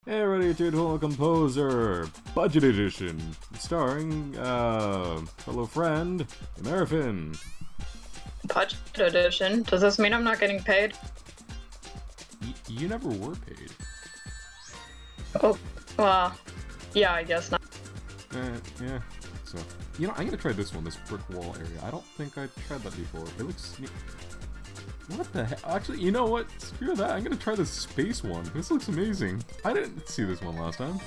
Hey, ready to Tool Composer, Budget Edition, starring, fellow friend, AmeriFin. Budget edition? Does this mean I'm not getting paid? You never were paid. Oh, well, yeah, I guess not. Yeah, so, I'm gonna try this one, this brick wall area. I don't think I've tried that before. It looks neat. What the heck? Actually, you know what? Screw that. I'm gonna try this space one. This looks amazing. I didn't see this one last time.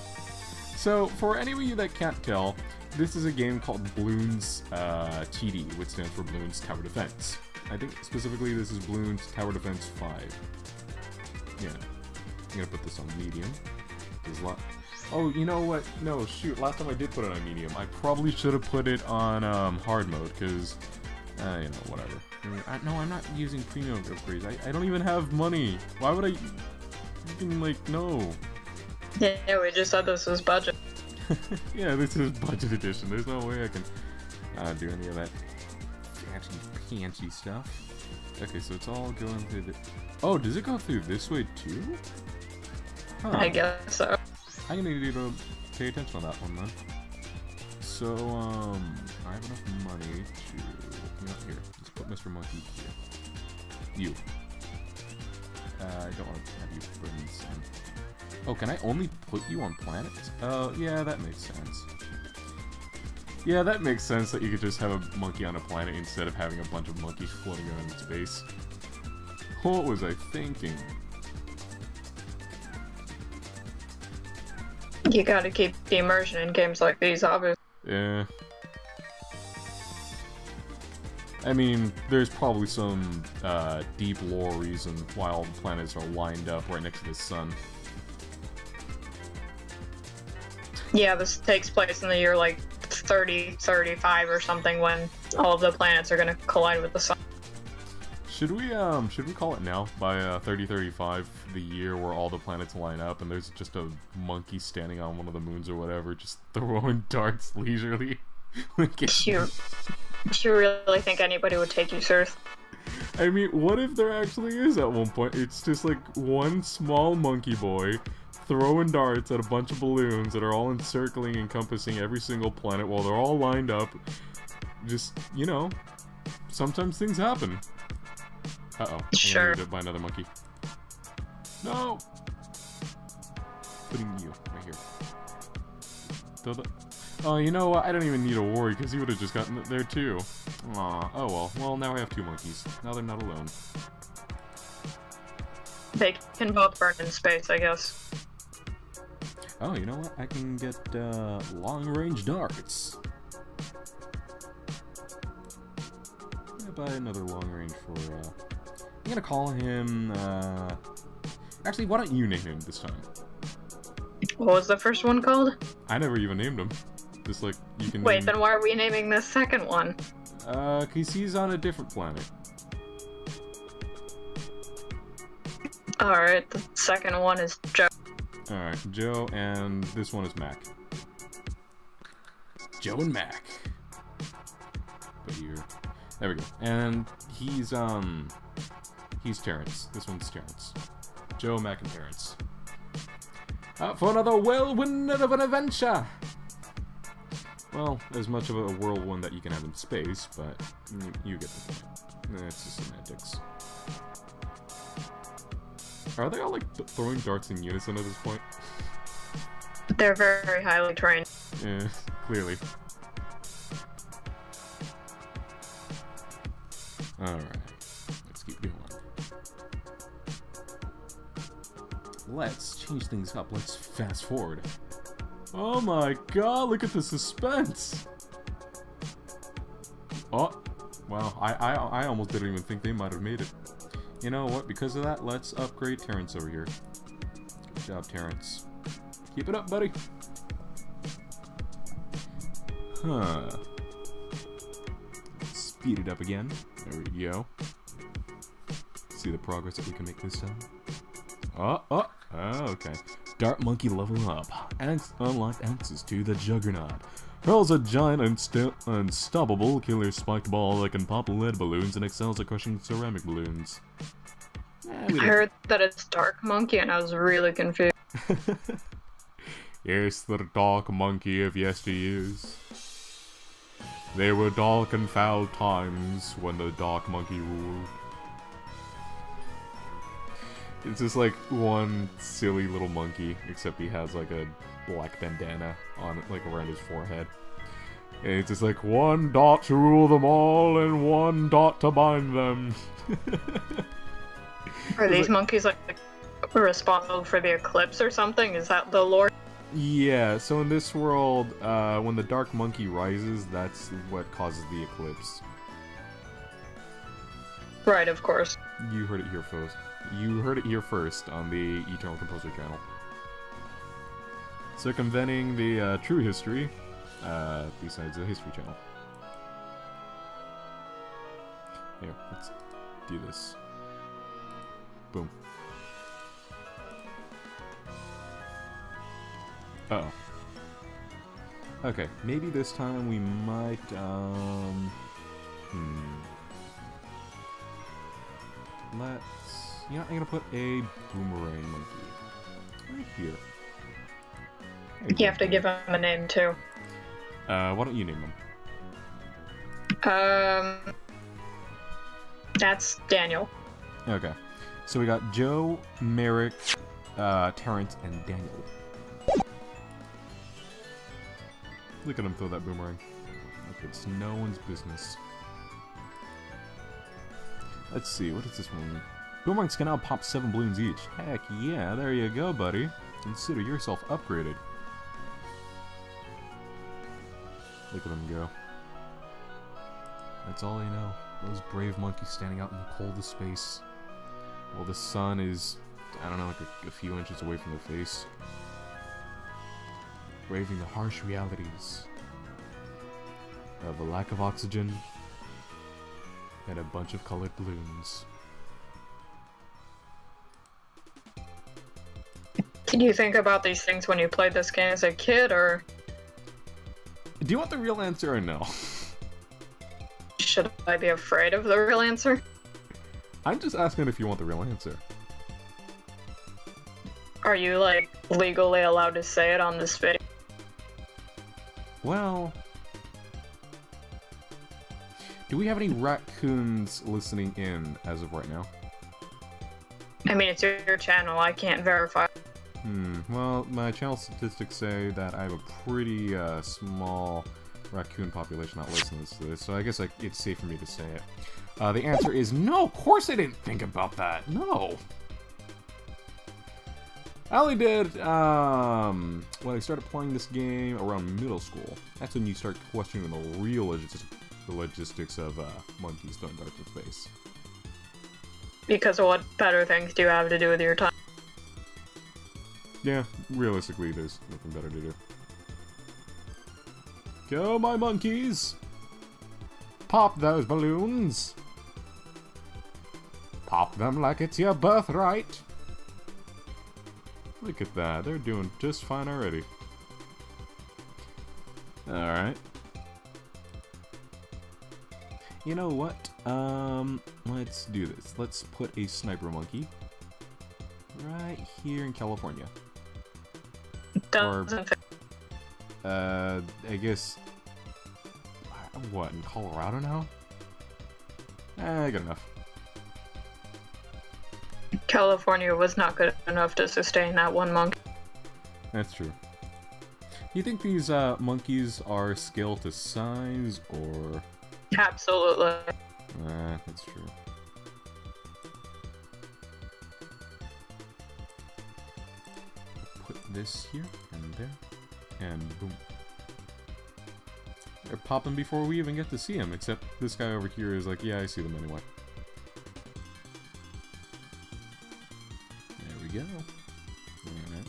So, for any of you that can't tell, this is a game called Bloons TD, which stands for Bloons Tower Defense. I think specifically this is Bloons Tower Defense 5. Yeah. I'm gonna put this on medium. There's a lot. Oh, you know what? No, shoot. Last time I did put it on medium. I probably should have put it on hard mode, because, whatever. No, I'm not using premium upgrades. I don't even have money. Why would I? No. Yeah, we just said this was budget. Yeah, this is budget edition. There's no way I can do any of that fancy stuff. Okay, so it's all going through the... Oh, does it go through this way too? Huh. I guess so. I'm gonna need you to pay attention on that one then. So, I have enough money to... here, let's put Mr. Monkey here. You. I don't want to have you put in sun. Oh, can I only put you on planets? Yeah, that makes sense. Yeah, that makes sense that you could just have a monkey on a planet instead of having a bunch of monkeys floating around in space. What was I thinking? You gotta keep the immersion in games like these, obviously. Yeah. I mean, there's probably some deep lore reason why all the planets are lined up right next to the sun. Yeah, this takes place in the year like 3035 or something, when all of the planets are gonna collide with the sun. Should we call it now? By 3035, the year where all the planets line up and there's just a monkey standing on one of the moons or whatever, just throwing darts leisurely. You really think anybody would take you seriously? I mean, what if there actually is at one point? It's just like one small monkey boy throwing darts at a bunch of balloons that are all encircling, encompassing every single planet while they're all lined up. Just, sometimes things happen. Uh-oh. Sure. I'm gonna buy another monkey. No! Putting you right here. Oh, you know what? I don't even need to worry, because he would have just gotten it there too. Aw, oh well. Well, now I have two monkeys. Now they're not alone. They can both burn in space, I guess. Oh, you know what? I can get long-range darts. I'm gonna buy another long-range for, I'm gonna call him, Actually, why don't you name him this time? What was the first one called? I never even named him. Just like, you can Wait, then why are we naming the second one? Cause he's on a different planet. Alright, the second one is Joe. Alright, Joe, and this one is Mac. Joe and Mac. But here. There we go. And he's Terrence. This one's Terrence. Joe, Mac, and Terrence. Out for another whirlwind of an adventure! Well, as much of a whirlwind that you can have in space, but you get the point. It's just semantics. Are they all, like, throwing darts in unison at this point? They're very highly trained. Yeah, clearly. Alright, let's keep going. Let's change things up. Let's fast forward. Oh my god, look at the suspense! Oh, wow, I almost didn't even think they might have made it. You know what, because of that, let's upgrade Terrence over here. Good job, Terrence. Keep it up, buddy! Huh. Speed it up again. There we go. See the progress that we can make this time. Oh, okay. Dart Monkey level up. Unlocked access to the Juggernaut. Hurls a giant unstoppable killer spiked ball that can pop lead balloons and excels at crushing ceramic balloons. I heard that it's Dark Monkey, and I was really confused. Yes, the dark monkey of yesteryears. There were dark and foul times when the dark monkey ruled. It's just like one silly little monkey, except he has like a black bandana on it, like around his forehead. And it's just like one dot to rule them all and one dot to bind them. Are these monkeys like responsible for the eclipse or something? Is that the lore? Yeah, so in this world, when the dark monkey rises, that's what causes the eclipse. Right, of course. You heard it here first. You heard it here first on the Eternal Composer channel. Circumventing the true history, besides the history channel. Here, let's do this. Boom. Uh-oh. Okay, maybe this time we might, Let's... Yeah, I'm gonna put a boomerang monkey. Right here. You have to give him a name, too. Why don't you name him? That's Daniel. Okay. So we got Joe, Merrick, Terrence, and Daniel. Look at him throw that boomerang. Like it's no one's business. Let's see, what is this one? Boomerangs can now pop 7 balloons each. Heck yeah, there you go, buddy. Consider yourself upgraded. Look at them go. That's all I know. Those brave monkeys standing out in the coldest space. While the sun is, I don't know, like a few inches away from their face. Braving the harsh realities of a lack of oxygen and a bunch of colored balloons. Did you think about these things when you played this game as a kid, or...? Do you want the real answer or no? Should I be afraid of the real answer? I'm just asking if you want the real answer. Are you, like, legally allowed to say it on this video? Well... Do we have any raccoons listening in as of right now? I mean, it's your channel, I can't verify. Well, my channel statistics say that I have a pretty small raccoon population not listening to this, so I guess it's safe for me to say it. The answer is no, of course I didn't think about that, no! I only did, when I started playing this game around middle school. That's when you start questioning the real logistics of monkeys going dark in space. Because of what better things do you have to do with your time? Yeah, realistically, there's nothing better to do. Go, my monkeys! Pop those balloons! Pop them like it's your birthright! Look at that, they're doing just fine already. Alright. You know what? Let's do this. Let's put a sniper monkey right here in California. Doesn't fit. I guess... What, in Colorado now? Good enough. California was not good enough to sustain that one monkey. That's true. You think these monkeys are scaled to size, or...? Absolutely. That's true. Put this here, and there, and boom. They're popping before we even get to see them, except this guy over here is like, yeah, I see them anyway. There we go. Alright.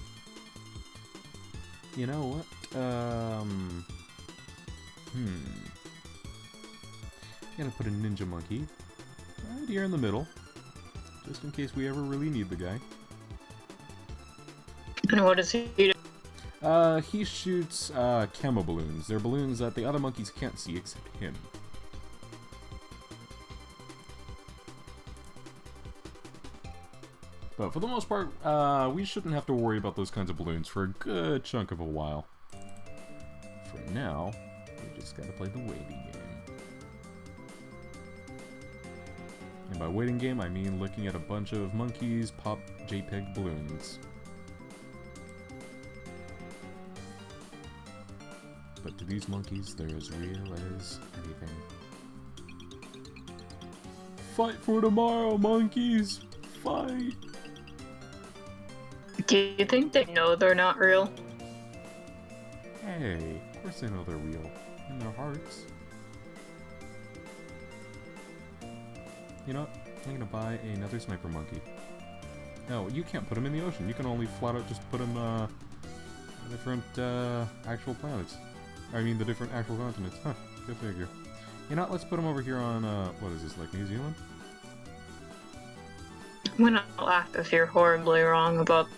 You know what? Gonna put a ninja monkey right here in the middle, just in case we ever really need the guy. And what does he do? He shoots camo balloons. They're balloons that the other monkeys can't see except him. But for the most part, we shouldn't have to worry about those kinds of balloons for a good chunk of a while. For now, we just gotta play the waiting game. And by waiting game, I mean looking at a bunch of monkeys pop JPEG balloons. But to these monkeys, they're as real as anything. Fight for tomorrow, monkeys! Fight! Do you think they know they're not real? Hey, of course they know they're real. In their hearts. You know what? I'm gonna buy another sniper monkey. No, you can't put them in the ocean. You can only flat out just put them, different, actual planets. I mean, the different actual continents. Huh, good figure. You know what? Let's put them over here on, what is this, like New Zealand? I'm gonna laugh if you're horribly wrong about...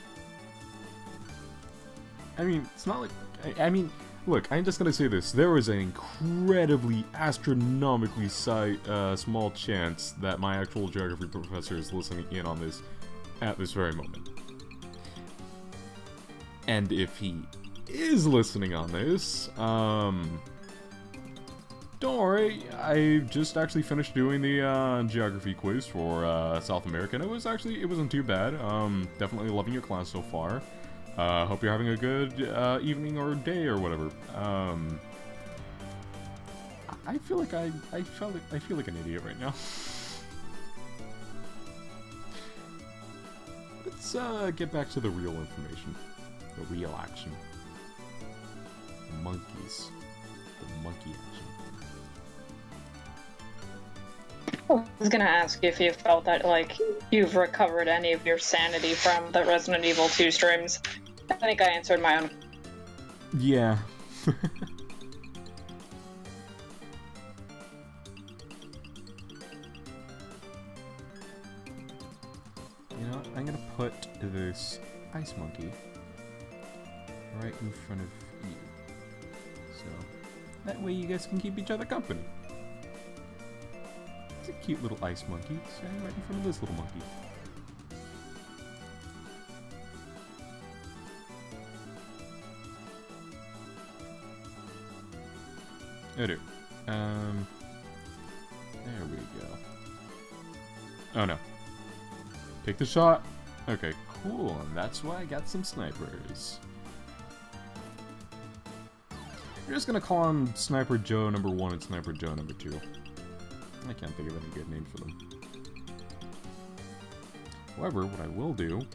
I mean, it's not like... I mean, look, I'm just gonna say this. There was an incredibly, astronomically small chance that my actual geography professor is listening in on this at this very moment. And if he is listening on this, don't worry, I just actually finished doing the geography quiz for South America, and it wasn't too bad. Definitely loving your class so far. Hope you're having a good evening or day or whatever. I feel like I feel like an idiot right now. Let's get back to the real information, the real action. The monkeys, the monkey action. I was gonna ask if you felt that, like, you've recovered any of your sanity from the Resident Evil 2 streams. I think I answered my own. Yeah. You know what? I'm gonna put this ice monkey right in front of you. So, that way you guys can keep each other company. It's a cute little ice monkey standing right in front of this little monkey. Oh dear. There we go. Oh no. Take the shot. Okay, cool. And that's why I got some snipers. We're just gonna call him Sniper Joe number 1 and Sniper Joe number 2. I can't think of any good names for them. However, what I will do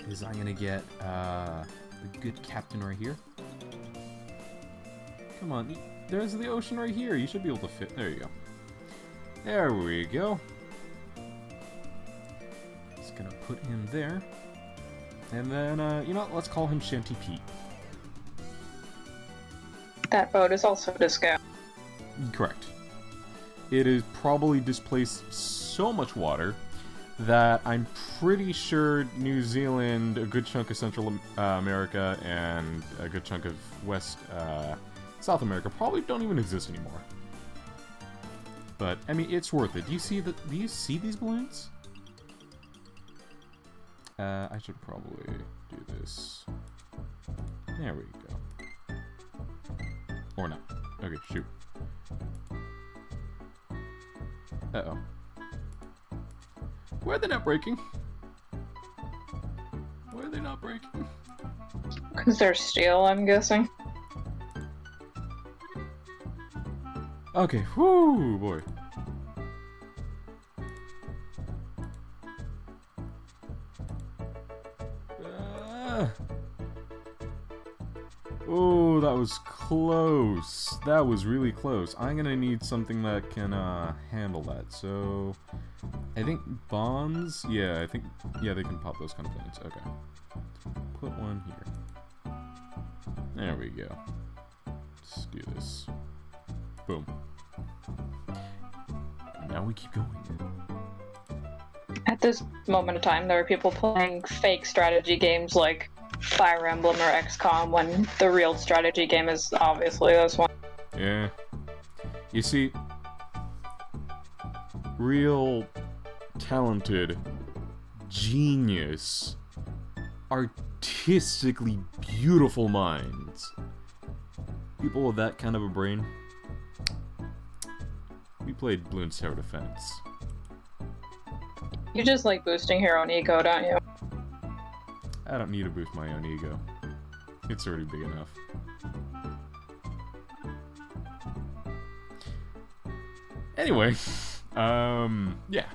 is I'm gonna get the good captain right here. Come on, there's the ocean right here. You should be able to fit. There you go. There we go. Just gonna put him there. And then, you know what? Let's call him Shanty Pete. That boat is also disco. Correct. It is probably displaced so much water that I'm pretty sure New Zealand, a good chunk of Central America, and a good chunk of South America probably don't even exist anymore. But I mean, it's worth it. Do you see these balloons? I should probably do this. There we go. Or not. Okay, shoot. Uh-oh. Why are they not breaking? Why are they not breaking? Because they're steel, I'm guessing. Okay, whoo, boy. Oh, that was close. That was really close. I'm gonna need something that can handle that. So, I think bombs. Yeah, they can pop those kind of things. Okay, put one here. There we go. Let's do this. Boom. Now we keep going. At this moment of time, there are people playing fake strategy games like Fire Emblem or XCOM when the real strategy game is obviously this one. Yeah. You see, real talented genius, artistically beautiful minds. People with that kind of a brain. We played Bloons Tower Defense. You just like boosting your own ego, don't you? I don't need to boost my own ego. It's already big enough. Anyway, yeah.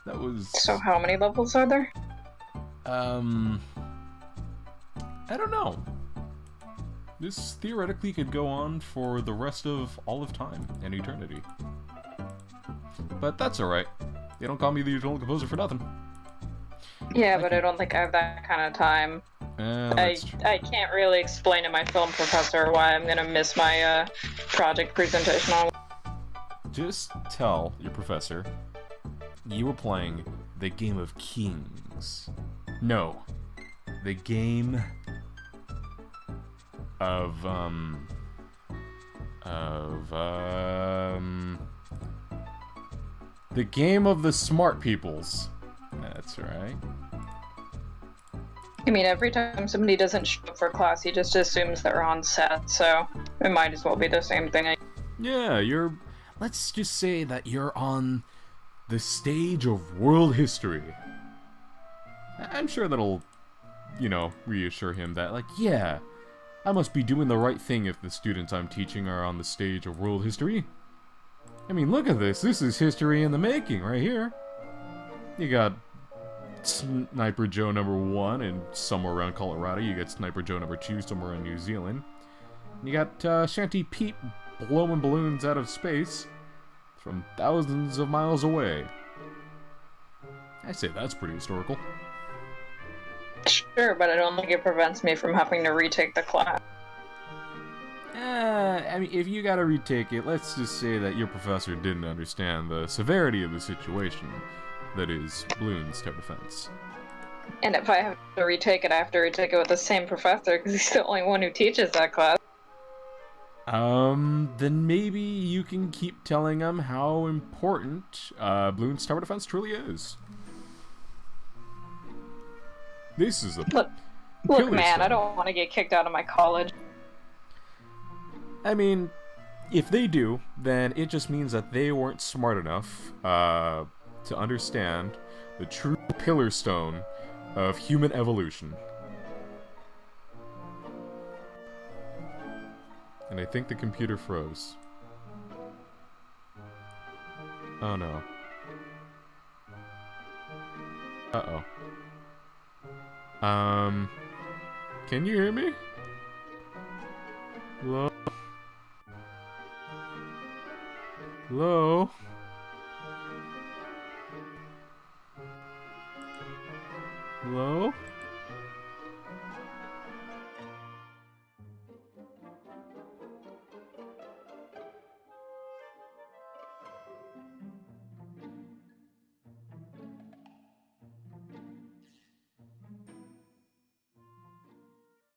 That was... So how many levels are there? I don't know. This theoretically could go on for the rest of all of time and eternity. But that's alright. They don't call me the eternal composer for nothing. Yeah, but I don't think I have that kind of time. I can't really explain to my film professor why I'm gonna miss my project presentation on. Just tell your professor you were playing the Game of Kings. No, the game of the game of the smart peoples. That's right. I mean, every time somebody doesn't show up for class, he just assumes they're on set, so it might as well be the same thing. Yeah, let's just say that you're on the stage of world history. I'm sure that'll, reassure him that, like, yeah, I must be doing the right thing if the students I'm teaching are on the stage of world history. I mean, look at this. This is history in the making right here. You got Sniper Joe #1 and somewhere around Colorado. You got Sniper Joe #2 somewhere in New Zealand. You got Shanty Pete blowing balloons out of space from thousands of miles away. I say that's pretty historical. Sure, but I don't think it prevents me from having to retake the class. I mean, if you gotta retake it, let's just say that your professor didn't understand the severity of the situation that is Bloons Tower Defense. And if I have to retake it, I have to retake it with the same professor, because he's the only one who teaches that class. Then maybe you can keep telling him how important, Bloons Tower Defense truly is. This is a... Look, man, I don't want to get kicked out of my college. I mean, if they do, then it just means that they weren't smart enough, to understand the true pillar stone of human evolution. And I think the computer froze. Oh no. Uh-oh. Can you hear me? Hello? Hello? Hello?